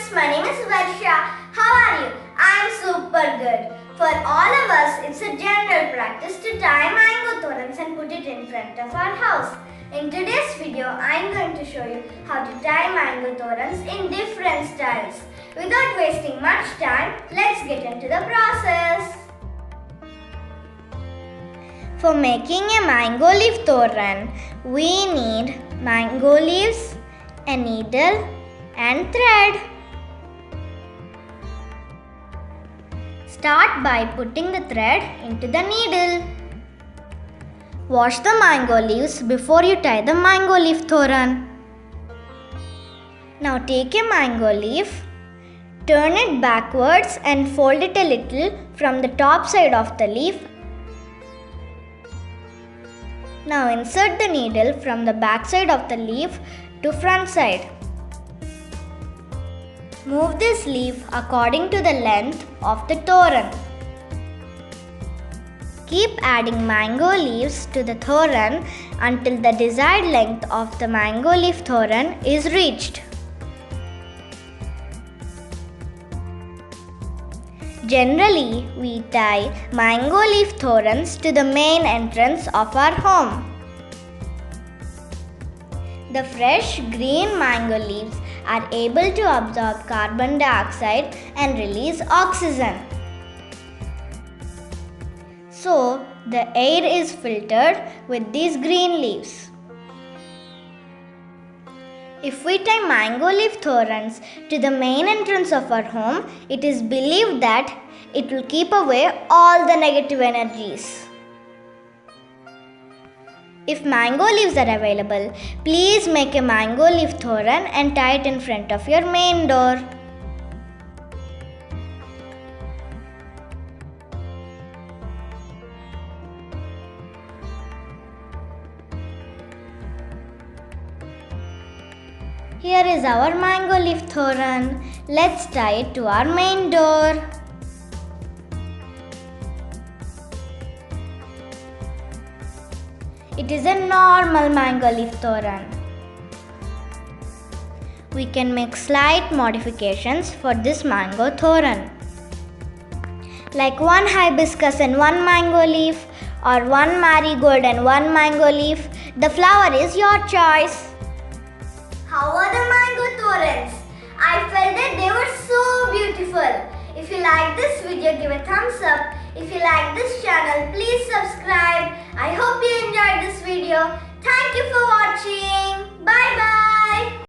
friends, my name is Varsha. How are you? I am super good. For all of us, it's a general practice to tie mango thorans and put it in front of our house. In today's video, I am going to show you how to tie mango thorans in different styles. Without wasting much time, let's get into the process. For making a mango leaf thoran, we need mango leaves, a needle and thread. Start by putting the thread into the needle. Wash the mango leaves before you tie the mango leaf thoran. Now take a mango leaf, turn it backwards and fold it a little from the top side of the leaf. Now insert the needle from the back side of the leaf to front side. Move this leaf according to the length of the thoran. Keep adding mango leaves to the thoran until the desired length of the mango leaf thoran is reached. Generally, we tie mango leaf thorans to the main entrance of our home. The fresh green mango leaves are able to absorb carbon dioxide and release oxygen. So, the air is filtered with these green leaves. If we tie mango leaf thorans to the main entrance of our home, it is believed that it will keep away all the negative energies. If mango leaves are available, please make a mango leaf thoran and tie it in front of your main door. Here is our mango leaf thoran. Let's tie it to our main door. It is a normal mango leaf thoran. We can make slight modifications for this mango thoran, like one hibiscus and one mango leaf, or one marigold and one mango leaf. The flower is your choice. How are the mango thorans? I felt that they were so beautiful. If you like this video, give a thumbs up. If you like this channel, please subscribe. I hope you enjoyed this video. Thank you for watching. Bye bye.